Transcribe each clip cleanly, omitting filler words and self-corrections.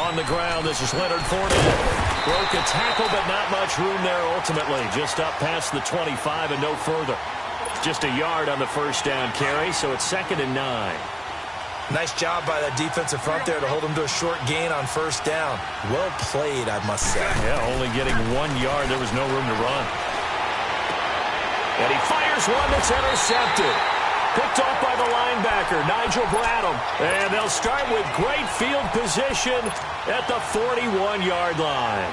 On the ground, this is Leonard Fournette. Broke a tackle, but not much room there ultimately. Just up past the 25 and no further. Just a yard on the first down carry, so it's 2nd and 9. Nice job by that defensive front there to hold him to a short gain on first down. Well played, I must say. Yeah, only getting 1 yard. There was no room to run. And he fires one that's intercepted. Picked off by the linebacker, Nigel Bradham. And they'll start with great field position at the 41-yard line.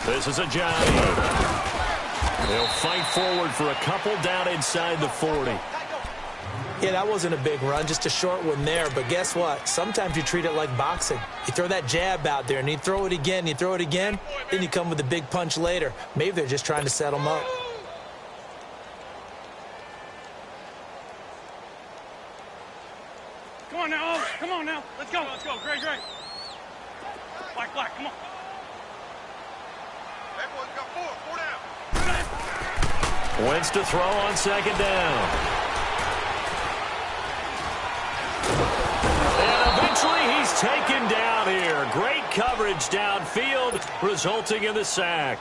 This is a Johnny. They'll fight forward for a couple down inside the 40. Yeah, that wasn't a big run, just a short one there. But guess what? Sometimes you treat it like boxing. You throw that jab out there, and you throw it again, you throw it again, then you come with a big punch later. Maybe they're just trying to set him up. Come on now, Oaks. Come on now. Let's go. Great. Black, come on. Wentz to throw on 2nd down. And eventually he's taken down here. Great coverage downfield, resulting in the sack.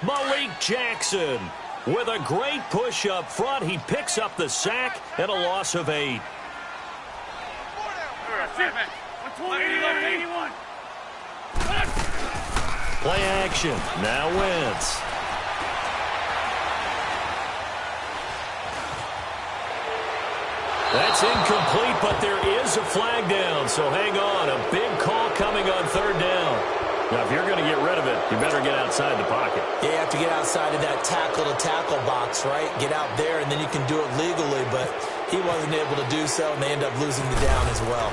Malik Jackson with a great push up front. He picks up the sack and a loss of 8. Play action. Now Wentz. That's incomplete, but there is a flag down, so hang on. A big call coming on 3rd down. Now, if you're going to get rid of it, you better get outside the pocket. Yeah, you have to get outside of that tackle-to-tackle box, right? Get out there, and then you can do it legally, but he wasn't able to do so, and they end up losing the down as well.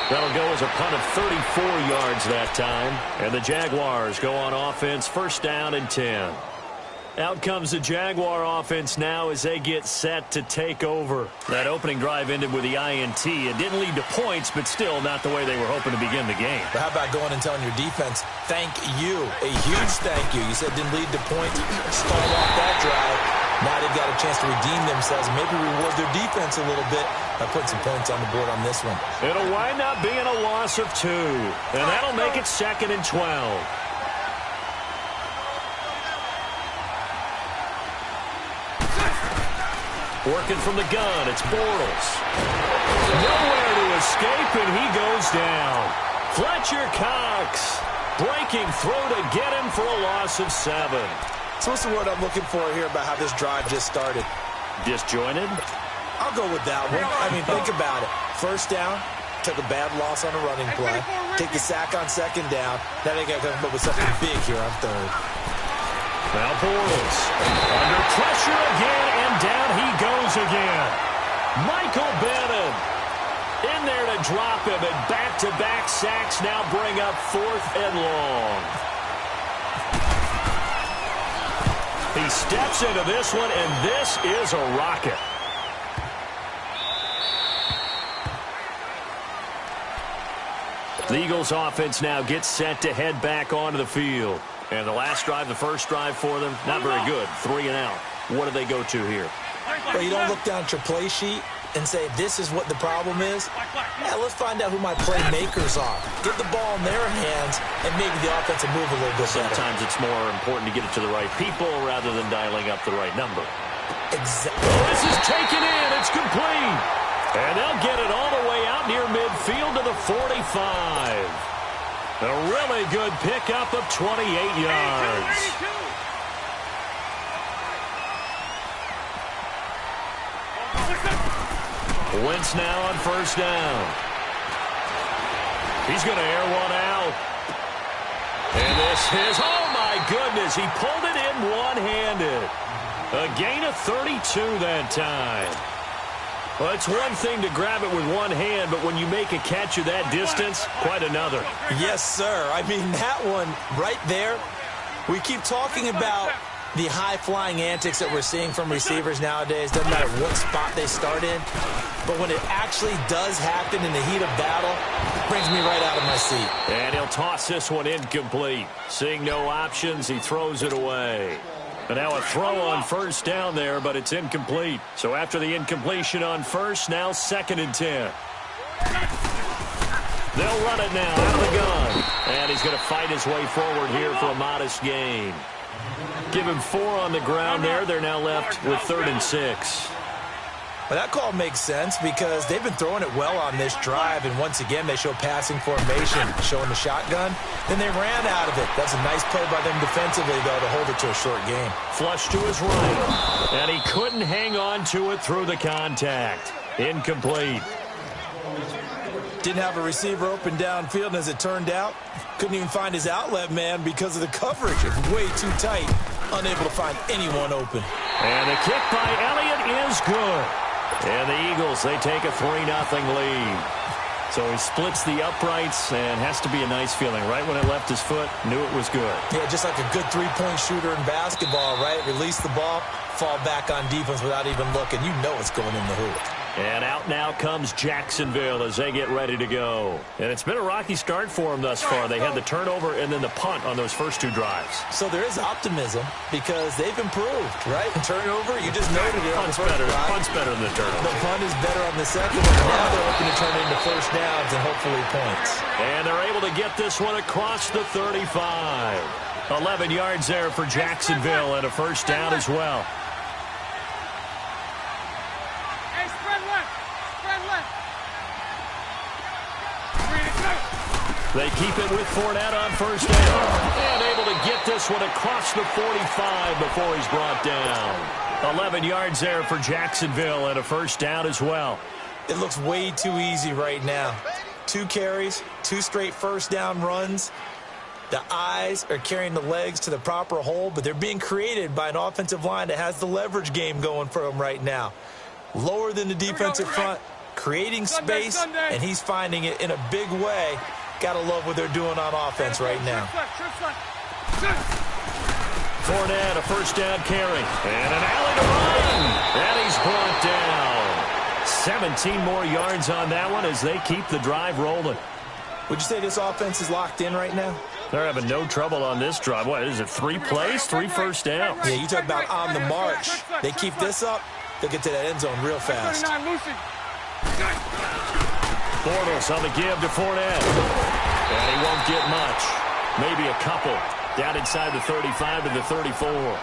That'll go as a punt of 34 yards that time. And the Jaguars go on offense, 1st down and 10. Out comes the Jaguar offense now as they get set to take over. That opening drive ended with the INT. It didn't lead to points, but still not the way they were hoping to begin the game. But how about going and telling your defense, thank you, a huge thank you. You said didn't lead to points, start off that drive. Now they've got a chance to redeem themselves and maybe reward their defense a little bit by putting some points on the board on this one. It'll wind up being a loss of 2, and that'll make it 2nd and 12. Working from the gun, it's Bortles. Nowhere to escape, and he goes down. Fletcher Cox breaking through to get him for a loss of 7. So what's the word I'm looking for here about how this drive just started? Disjointed? I'll go with that one. I mean, think about it. 1st down, took a bad loss on a running play. Take the sack on 2nd down. Now they got to come up with something big here on 3rd. Now Bortles under pressure again, and down he goes again. Michael Bennett in there to drop him, and back-to-back sacks now bring up 4th and long. He steps into this one, and this is a rocket. The Eagles offense now gets set to head back onto the field. And the last drive, the first drive for them, not very good. 3 and out. What do they go to here? Well, you don't look down at your play sheet and say, this is what the problem is. Yeah, let's find out who my playmakers are. Get the ball in their hands, and maybe the offense will move a little bit better. Sometimes it's more important to get it to the right people rather than dialing up the right number. Exactly. This is taken in. It's complete. And they'll get it all the way out near midfield to the 45. A really good pickup of 28 yards. Wentz now on 1st down. He's going to air one out. And this is, oh my goodness, he pulled it in one-handed. A gain of 32 that time. Well, it's one thing to grab it with one hand, but when you make a catch of that distance, quite another. Yes, sir. I mean, that one right there, we keep talking about The high-flying antics that we're seeing from receivers nowadays, doesn't matter what spot they start in, but when it actually does happen in the heat of battle, it brings me right out of my seat. And he'll toss this one incomplete. Seeing no options, he throws it away. And now a throw on first down there, but it's incomplete. So after the incompletion on first, now 2nd and 10. They'll run it now out of the gun. And he's going to fight his way forward here for a modest gain. Give him 4 on the ground there. They're now left with 3rd and 6. Well, that call makes sense because they've been throwing it well on this drive, and once again they show passing formation, showing the shotgun. Then they ran out of it. That's a nice play by them defensively, though, to hold it to a short game. Flush to his right, and he couldn't hang on to it through the contact. Incomplete. Didn't have a receiver open downfield, and as it turned out, couldn't even find his outlet man because of the coverage. It was way too tight, unable to find anyone open. And the kick by Elliott is good. And the Eagles, they take a 3-0 lead. So he splits the uprights, and has to be a nice feeling. Right when it left his foot, knew it was good. Yeah, just like a good three-point shooter in basketball, right? Release the ball, fall back on defense without even looking. You know it's going in the hoop. And out now comes Jacksonville as they get ready to go. And it's been a rocky start for them thus far. They had the turnover and then the punt on those first 2 drives. So there is optimism because they've improved, right? Turnover, you just noted it. Punt's better. Punt's better than the turnover. The punt is better on the second one. Now they're looking to turn it into first downs and hopefully points. And they're able to get this one across the 35. 11 yards there for Jacksonville and a first down as well. They keep it with Fournette on first down. And able to get this one across the 45 before he's brought down. 11 yards there for Jacksonville and a first down as well. It looks way too easy right now. 2 carries, 2 straight first down runs. The eyes are carrying the legs to the proper hole, but they're being created by an offensive line that has the leverage game going for them right now. Lower than the defensive front, creating space, and he's finding it in a big way. Gotta love what they're doing on offense right now. Fournette, a first down carry. And an alley to run. And he's brought down. 17 more yards on that one as they keep the drive rolling. Would you say this offense is locked in right now? They're having no trouble on this drive. What is it, 3 plays, 3 first downs? Yeah, you talk about on the march. They keep this up, they'll get to that end zone real fast. Bortles on the give to Fournette. And he won't get much. Maybe a couple. Down inside the 35 to the 34.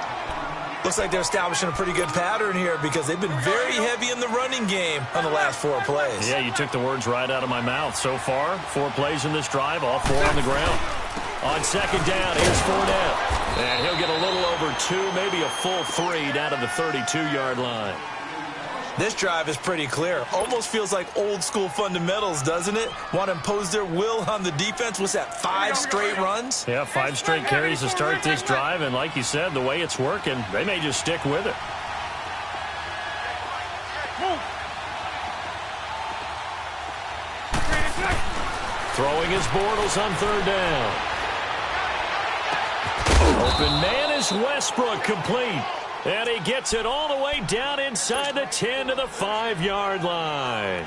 Looks like they're establishing a pretty good pattern here because they've been very heavy in the running game on the last 4 plays. Yeah, you took the words right out of my mouth. So far, 4 plays in this drive, all 4 on the ground. On second down, here's Fournette. And he'll get a little over 2, maybe a full 3 down to the 32-yard line. This drive is pretty clear. Almost feels like old-school fundamentals, doesn't it? Want to impose their will on the defense. What's that, 5 straight runs? Yeah, 5 straight carries to start this drive. And like you said, the way it's working, they may just stick with it. Throwing his Bortles on third down. Open man is Westbrook, complete. And he gets it all the way down inside the 10 to the 5-yard line.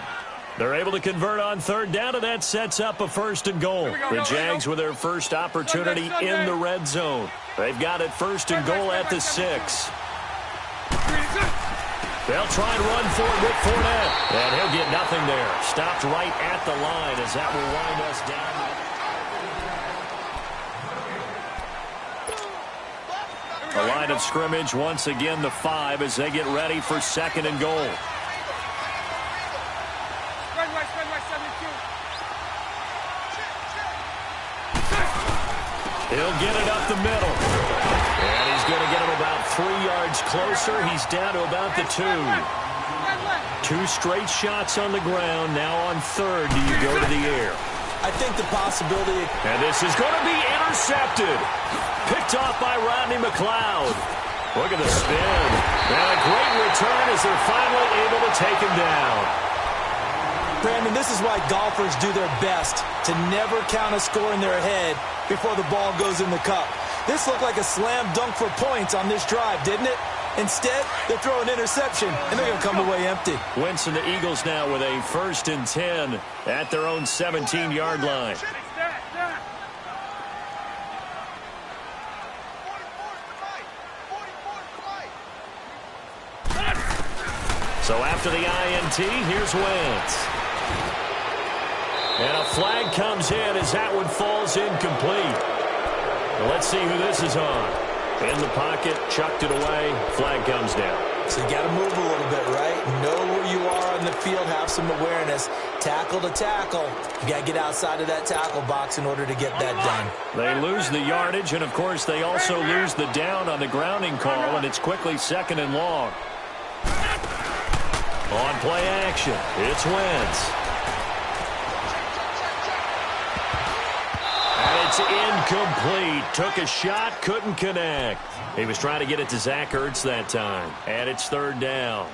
They're able to convert on third down, and that sets up a first and goal. The Jags with their first opportunity in the red zone. They've got it first and goal at the 6. They'll try and run for it with Fournette. And he'll get nothing there. Stopped right at the line as that will wind us down. A line of scrimmage once again, the 5 as they get ready for second and goal. He'll get it up the middle. And he's going to get him about 3 yards closer. He's down to about the 2. 2 straight shots on the ground. Now on third, do you go to the air? I think the possibility. And this is going to be intercepted. Picked off by Rodney McLeod. Look at the spin. And a great return as they're finally able to take him down. Brandon, this is why golfers do their best to never count a score in their head before the ball goes in the cup. This looked like a slam dunk for points on this drive, didn't it? Instead, they throw an interception, and they're going to come away empty. Wentz and the Eagles now with a 1st and 10 at their own 17-yard line. So after the INT, here's Wentz. And a flag comes in as that one falls incomplete. Let's see who this is on. In the pocket, chucked it away, flag comes down. So you got to move a little bit, right? Know where you are on the field, have some awareness. Tackle to tackle. You got to get outside of that tackle box in order to get that done. They lose the yardage, and of course they also lose the down on the grounding call, and it's quickly 2nd and long. On play action, it's Wentz. And it's incomplete. Took a shot, couldn't connect. He was trying to get it to Zach Ertz that time. And it's 3rd down.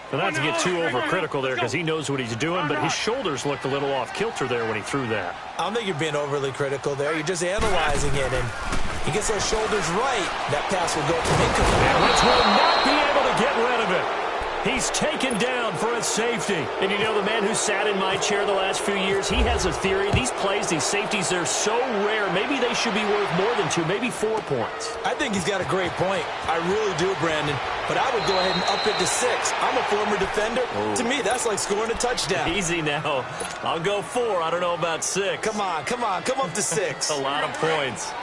But not to get too overcritical there because he knows what he's doing, but his shoulders looked a little off kilter there when he threw that. I don't think you're being overly critical there. You're just analyzing it, and he gets those shoulders right. That pass will go incomplete. And Wentz will not be able to get rid of it. He's taken down for a safety. And you know, the man who sat in my chair the last few years, he has a theory. These plays, these safeties, they're so rare. Maybe they should be worth more than 2, maybe 4 points. I think he's got a great point. I really do, Brandon. But I would go ahead and up it to 6. I'm a former defender. Oh. To me, that's like scoring a touchdown. Easy now. I'll go 4. I don't know about 6. Come on. Come up to 6. A lot of points.